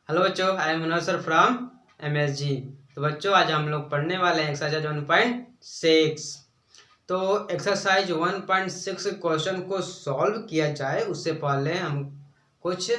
Hello बच्चों, I am Manoj sir from MSG। तो बच्चों आज हम लोग पढ़ने वाले हैं एक्सरसाइज 1.6। तो एक्सरसाइज 1.6 क्वेश्चन को सॉल्व किया जाए उससे पहले हम कुछ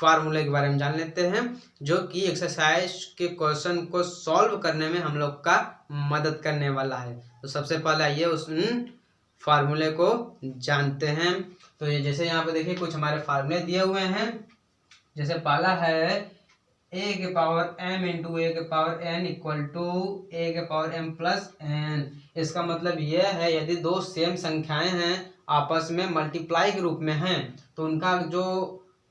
फार्मूले के बारे में जान लेते हैं जो कि एक्सरसाइज के क्वेश्चन को सॉल्व करने में हम लोग का मदद करने वाला है। तो सबसे पहले आइए उस फार्मूले को जानते हैं। तो ये जैसे यहाँ पे देखिए कुछ हमारे फार्मूले दिए हुए हैं। जैसे पहला है a के पावर m इंटू ए के पावर n इक्वल टू ए के पावर m प्लस n। इसका मतलब यह है यदि दो सेम संख्याएं हैं आपस में मल्टीप्लाई के रूप में हैं तो उनका जो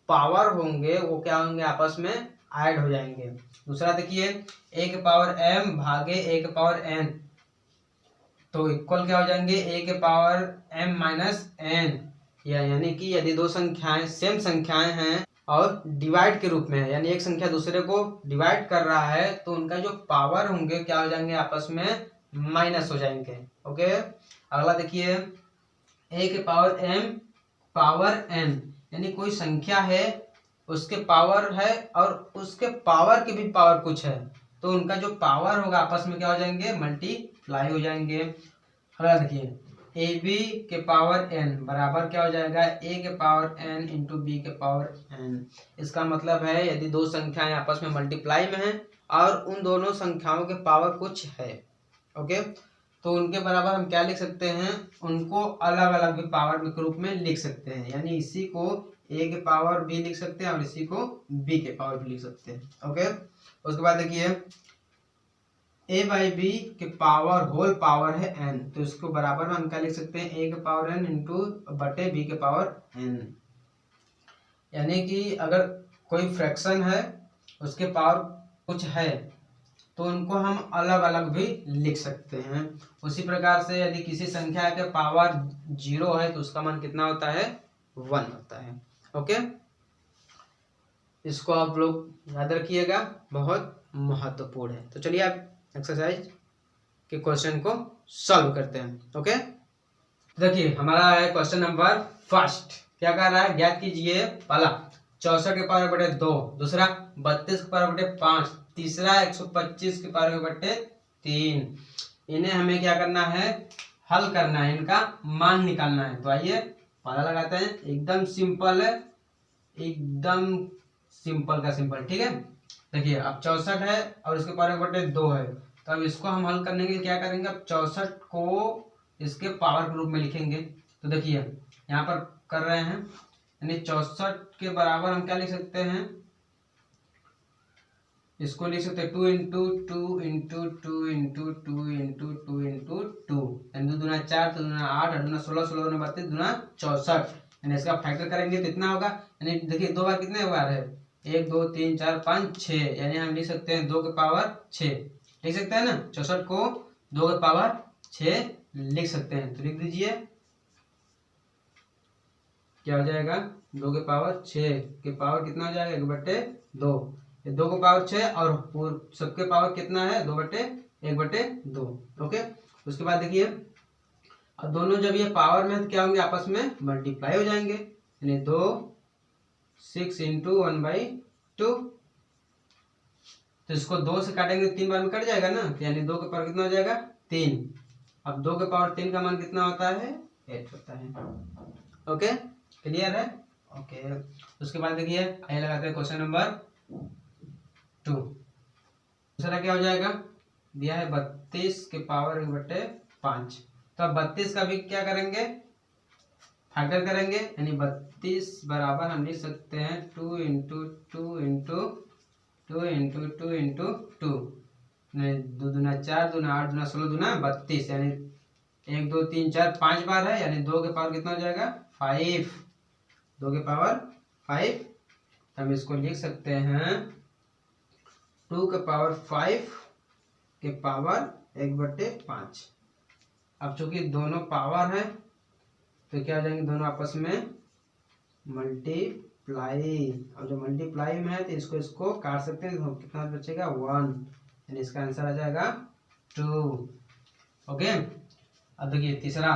पावर होंगे वो क्या होंगे, आपस में ऐड हो जाएंगे। दूसरा देखिए a के पावर m भागे a के पावर n तो इक्वल क्या हो जाएंगे, a के पावर m माइनस n। यानी कि यदि दो संख्याएं सेम संख्याएं हैं और डिवाइड के रूप में है, यानी एक संख्या दूसरे को डिवाइड कर रहा है तो उनका जो पावर होंगे क्या हो जाएंगे, आपस में माइनस हो जाएंगे। ओके, अगला देखिए a के पावर m पावर n, यानी कोई संख्या है उसके पावर है और उसके पावर के भी पावर कुछ है तो उनका जो पावर होगा आपस में क्या हो जाएंगे, मल्टीप्लाई हो जाएंगे। अगला देखिए ए बी के पावर n बराबर क्या हो जाएगा, a के पावर n इंटू बी के पावर n। इसका मतलब है यदि दो संख्याएं आपस में मल्टीप्लाई में हैं और उन दोनों संख्याओं के पावर कुछ है, ओके, तो उनके बराबर हम क्या लिख सकते हैं, उनको अलग अलग भी पावर के रूप में लिख सकते हैं। यानी इसी को a के पावर b लिख सकते हैं और इसी को b के पावर भी लिख सकते हैं। ओके, उसके बाद देखिए a बाई बी के पावर होल पावर है n, तो इसको बराबर में हम क्या लिख सकते हैं, a के पावर n इंटू बटे b के पावर n। यानी कि अगर कोई फ्रैक्शन है उसके पावर कुछ है तो उनको हम अलग अलग भी लिख सकते हैं। उसी प्रकार से यदि किसी संख्या के पावर 0 है तो उसका मान कितना होता है, 1 होता है। ओके, इसको आप लोग याद रखिएगा, बहुत महत्वपूर्ण है। तो चलिए आप एक्सरसाइज के क्वेश्चन को सॉल्व करते हैं। ओके, देखिए हमारा है क्वेश्चन नंबर फर्स्ट। क्या कर रहा है, ज्ञात कीजिए पहला 64 के पावर बटे 2, दूसरा 32 के पावर बटे 5, तीसरा 125 के पावर बटे 3। इन्हें हमें क्या करना है, हल करना है, इनका मान निकालना है। तो आइए पहला लगाते हैं, एकदम सिंपल है, एकदम सिंपल का सिंपल। ठीक है, देखिए अब 64 है और इसके पावर बटे 2 है तो अब इसको हम हल करने के लिए क्या करेंगे, अब 64 को इसके पावर के रूप में लिखेंगे। तो देखिए यहाँ पर कर रहे हैं, यानी 64 के बराबर हम क्या लिख सकते हैं, इसको लिख सकते हैं 2 into 2 into 2 into 2 into 2 into 2, यानी 2 दूना 4, 2 दूना 8, 8 दूना 16, 16 दूना 32, दूना 64। यानी इसका फैक्टर करेंगे तो इतना होगा, यानी देखिए दो बार कितने बार है, 1 2 3 4 5 6, यानी हम लिख सकते हैं 2 के पावर 6 लिख सकते हैं ना, 64 को 2 के पावर 6 लिख सकते हैं। तो लिख दीजिए क्या हो जाएगा, 2 के पावर 6 के पावर कितना हो जाएगा, 1 बटे 2, 2 के पावर 6 और सबके पावर कितना है, 2 बटे 1 बटे 2। ओके, उसके बाद देखिए अब दोनों जब ये पावर में तो क्या होंगे, आपस में मल्टीप्लाई हो जाएंगे, यानी 2 6 इंटू 1/2। तो इसको 2 से काटेंगे 3 बार में कट जाएगा ना, यानी 2 के पावर कितना हो जाएगा, 3। अब 2 के पावर 3 का मान कितना होता है, 8 होता है। ओके, क्लियर है। ओके, उसके बाद देखिए आइए लगाते हैं क्वेश्चन नंबर 2। दूसरा क्या हो जाएगा, दिया है 32 के पावर 1 बटे 5। तो अब 32 का भी क्या करेंगे, फैक्टर करेंगे, यानी 32 बराबर हम लिख सकते हैं 2 इंटू 2 इंटू 2 इंटू 2 इंटू 2, 2 दूना 4, 2 दूना 8, 2 दूना 16, 2 दूना 32, यानी 1 2 3 4 5 बार है, यानी 2 के पावर कितना हो जाएगा, 5, 2 के पावर 5। हम इसको लिख सकते हैं 2 के पावर 5 के पावर 1 बटे 5। अब चूंकि दोनों पावर है तो क्या हो जाएंगे, दोनों आपस में मल्टीप्लाई, और जो मल्टीप्लाई में है तो इसको काट सकते हैं, तो कितना बचेगा 1, यानी इसका आंसर आ जाएगा 2। ओके, अब देखिए तीसरा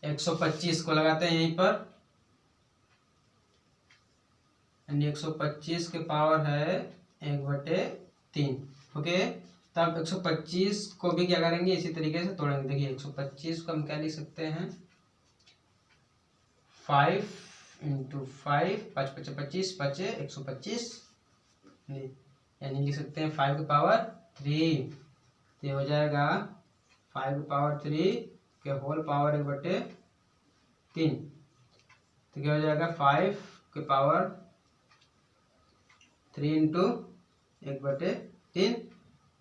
125 को लगाते हैं यहीं पर, यानी 125 के पावर है 1/3। ओके, तो अब 125 को भी क्या करेंगे, इसी तरीके से तोड़ेंगे। देखिए 125 को हम क्या लिख सकते हैं, 5 × 5, 5 × 25, 5 125, यानी लिख सकते हैं 5 की पावर 3। तो ये हो जाएगा 5 की पावर 3 के होल पावर 1/3। तो क्या हो जाएगा, 5 के पावर 3 × 1/3,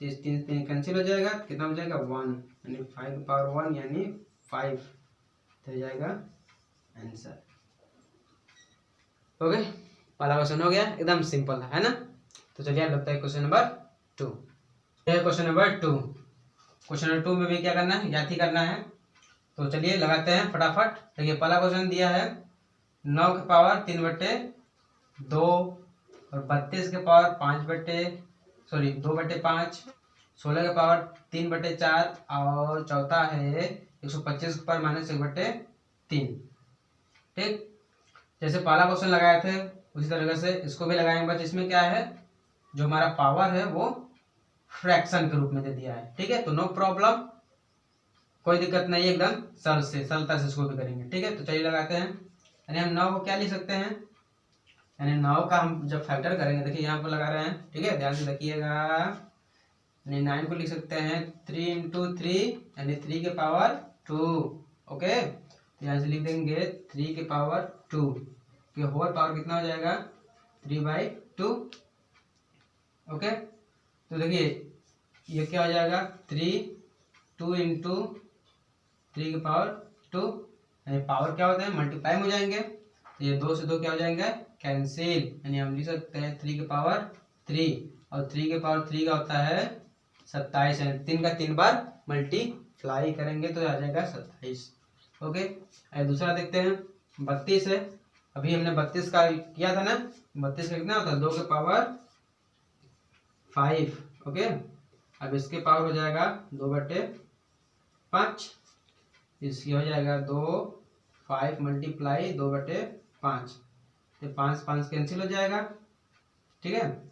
3 कैंसिल हो जाएगा, कितना हो जाएगा 1, यानी 5 की पावर 1 यानी 5। तो हो जाएगा आंसर। ओके, पहला क्वेश्चन हो गया, एकदम सिंपल है ना। तो चलिए अब लगता है question number 2। Question number 2, question number 2 में भी क्या करना है, याद ही करना है। तो चलिए लगाते हैं फटाफट। देखिए पहला क्वेश्चन दिया है 9 के पावर 3/2 और 32 के पावर 2/5, 16 के पावर 3/4 और चौथा है 125 के पावर -1/3। ठीक, जैसे पहला क्वेश्चन लगाए थे उसी तरीके से इसको भी लगाएंगे, बस इसमें क्या है, जो हमारा पावर है वो फ्रैक्शन के रूप में दे दिया है। ठीक है, तो नो प्रॉब्लम, कोई दिक्कत नहीं, एकदम सरलता से इसको भी करेंगे। ठीक है, तो चलिए लगाते हैं। यानी हम 9 को क्या लिख सकते हैं, यानी 9 का हम जब फैक्टर करेंगे, देखिए यहाँ पर लगा रहे हैं, ठीक है, ध्यान से रखिएगा। यानी 9 को लिख सकते हैं 3 × 3 यानी 3 के पावर 2। ओके, तो यहाँ से लिख देंगे 3 के पावर 2 के होल पावर कितना हो जाएगा, 3/2। ओके, तो देखिए ये क्या हो जाएगा, 2 × 3 के पावर 2, यानी पावर क्या होता है, मल्टीप्लाई हो जाएंगे। तो ये 2 से 2 क्या हो जाएंगे, कैंसिल, यानी हम लिख सकते हैं 3 के पावर 3 और 3 के पावर 3 का होता है 27, यानी 3 का 3 बार मल्टीप्लाई करेंगे तो आ जाएगा 27। ओके, दूसरा देखते हैं, 32 है, अभी हमने 32 का किया था ना, 32 का कितना होता है, 2 के पावर 5। ओके, अब इसके पावर हो जाएगा 2/5, इसकी हो जाएगा 2, 5 × 2/5, तो 5 5 कैंसिल हो जाएगा। ठीक है,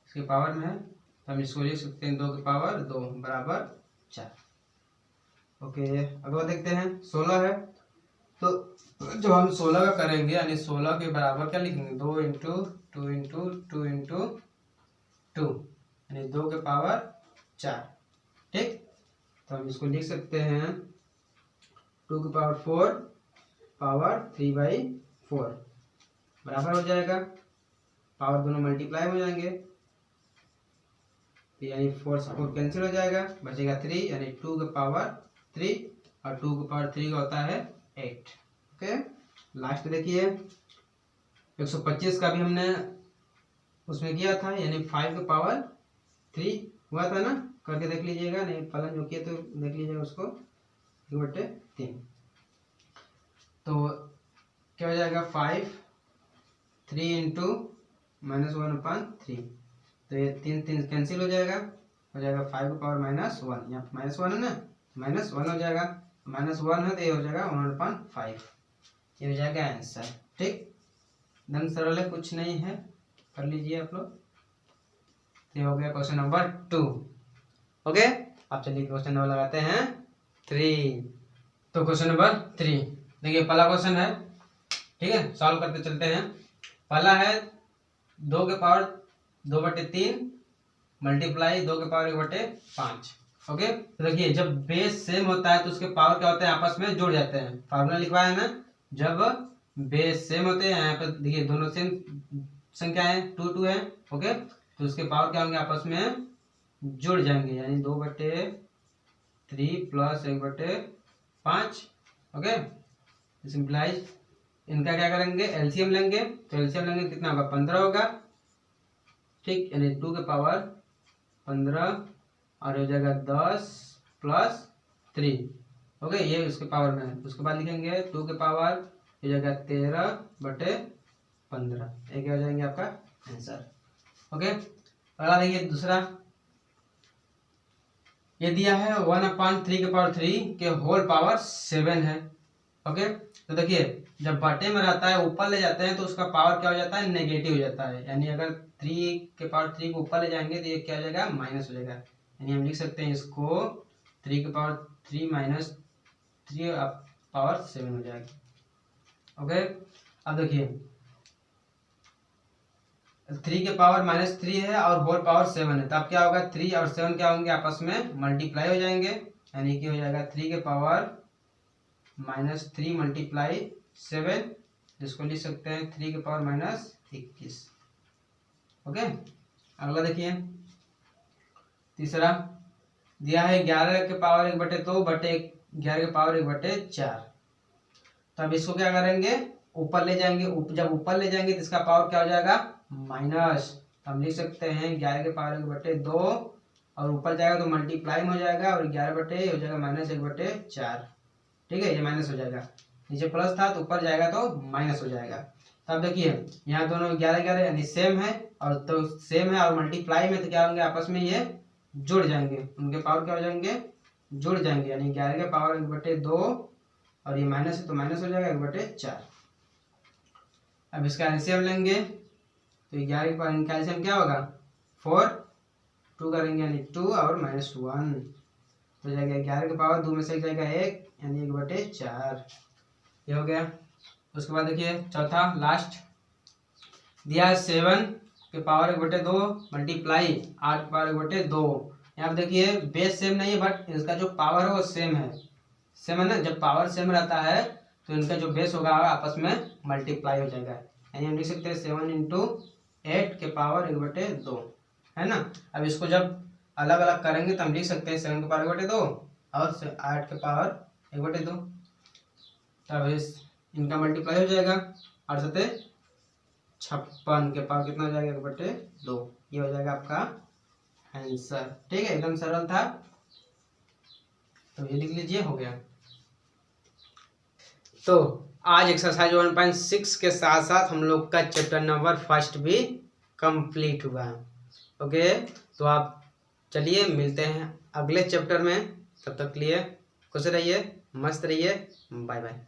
इसके पावर में है तो हम इसको लिख सकते हैं 2 के पावर 2 बराबर 4। ओके, अगला देखते हैं 16 है, तो जब हम 16 का करेंगे यानी 16 के बराबर क्या लिखेंगे, 2 × 2 × 2 × 2 यानी 2 के पावर 4। ठीक, तो हम इसको लिख सकते हैं 2 के पावर 4 पावर 3/4 बराबर हो जाएगा, पावर दोनों मल्टीप्लाई हो जाएंगे, यानी 4 से 4 कैंसिल हो जाएगा, बचेगा 3, यानी 2 के पावर 3 और 2 के पावर 3 का होता है 8। ओके, लास्ट देखिए 125 का भी हमने उसमें किया था, यानी 5 के पावर 3 हुआ था ना, करके देख लीजिएगा, नहीं फलन जो किया तो देख लीजिएगा उसको, 1/3। तो क्या हो जाएगा, 5 3 × -1/3, तो ये 3 कैंसिल हो जाएगा, 5 का पावर -1, यहाँ -1 है ना, -1 हो जाएगा, -1 है तो ये हो जाएगा 1/5, ये हो जाएगा आंसर। ठीक, एकदम सरल है, कुछ नहीं है, कर लीजिए आप लोग। ये हो गया क्वेश्चन नंबर 2। ओके, अब चलिए क्वेश्चन नंबर लगाते हैं 3। तो क्वेश्चन नंबर 3 देखिए पहला क्वेश्चन है, ठीक है, सॉल्व करते चलते हैं। पहला है 2 के पावर 2/3 मल्टीप्लाई 2 के पावर 1/5। ओके, तो देखिए जब बेस सेम होता है तो उसके पावर क्या होते हैं, आपस में जुड़ जाते हैं। फार्मूला लिखवाया है ना, जब बेस सेम होते हैं, यहाँ पर देखिए दोनों सेम संख्या है, 2 2 है। ओके, तो उसके पावर क्या होंगे, आपस में जुड़ जाएंगे, यानी 2/3 प्लस 1/5। ओके, सिंपलाइज इनका क्या करेंगे, एलसीएम लेंगे, तो एलसीएम लेंगे कितना होगा, 15 होगा। ठीक, यानी 2 के पावर 15 और हो जाएगा 10 + 3। ओके, ये उसके पावर में है। उसके बाद लिखेंगे 2 के पावर हो जाएगा 13/15, ये क्या हो जाएंगे आपका आंसर। ओके, अगला देखिए दूसरा, ये दिया है 1/3 के पावर 3 के होल पावर 7 है। ओके, तो देखिए जब बटे में रहता है ऊपर ले जाते हैं तो उसका पावर क्या हो जाता है, नेगेटिव हो जाता है। यानी अगर 3 के पावर 3 को ऊपर ले जाएंगे तो ये क्या हो जाएगा, माइनस हो जाएगा। यानी हम लिख सकते हैं इसको 3 के पावर 3 माइनस 3 पावर 7 हो जाएगा। ओके, अब देखिए 3 के पावर -3 है और होल पावर 7 है, तब क्या होगा, 3 और 7 क्या होंगे, आपस में मल्टीप्लाई हो जाएंगे। यानी कि हो जाएगा 3 के पावर -3 मल्टीप्लाई 7, जिसको लिख सकते हैं 3 के पावर -21। ओके, अगला देखिए तीसरा दिया है 11 के पावर 1/2 बटे 11 के पावर 1/4। तो अब इसको क्या करेंगे, ऊपर ले जाएंगे। जब ऊपर ले जाएंगे तो इसका पावर क्या हो जाएगा, माइनस। हम लिख सकते हैं 11 के पावर 1/2 और ऊपर जाएगा तो मल्टीप्लाई में हो जाएगा और 11 बटे हो जाएगा -1/4। ठीक है, ये माइनस हो जाएगा। नीचे प्लस था तो ऊपर जाएगा तो माइनस हो जाएगा। तब देखिए यहाँ दोनों 11 यानी सेम है, और तो सेम है और मल्टीप्लाई में तो क्या होंगे, आपस में ये जुड़ जाएंगे, उनके पावर क्या हो जाएंगे, जुड़ जाएंगे। यानी 11 के पावर 1/2 और ये माइनस है तो माइनस हो जाएगा 1/4। अब इसका एलसीएम लेंगे तो 11 के पावर इनका एलसीएम क्या होगा, 4, 2 करेंगे यानी 2 और -1 तो जाएगा 11 के पावर 2 में से जाएगा 1 यानी 1/4। ये हो गया। उसके बाद देखिए चौथा लास्ट दिया है 7 के पावर 1/2 मल्टीप्लाई 8 के पावर 1/2। यहाँ पे देखिए बेस सेम नहीं है बट इसका जो पावर है वो सेम है। सेम है ना, जब पावर सेम रहता है तो इनका जो बेस होगा आपस में मल्टीप्लाई हो जाएगा। यानी हम लिख सकते हैं 7 × 8 के पावर 1/2 है ना। अब इसको जब अलग अलग करेंगे तो हम लिख सकते हैं 7 के पावर 1/2 और 8 के पावर 1/2। तब इनका मल्टीप्लाई हो जाएगा, 8 सते 56 के पावर कितना हो जाएगा, 1/2। ये हो जाएगा आपका आंसर। ठीक है, एकदम सरल था, तो ये लिख लीजिए, हो गया। तो आज एक्सरसाइज 1.6 के साथ साथ हम लोग का चैप्टर नंबर 1 भी कंप्लीट हुआ है। ओके, तो आप चलिए मिलते हैं अगले चैप्टर में। तब तक के लिए खुश रहिए, मस्त रहिए, बाय बाय।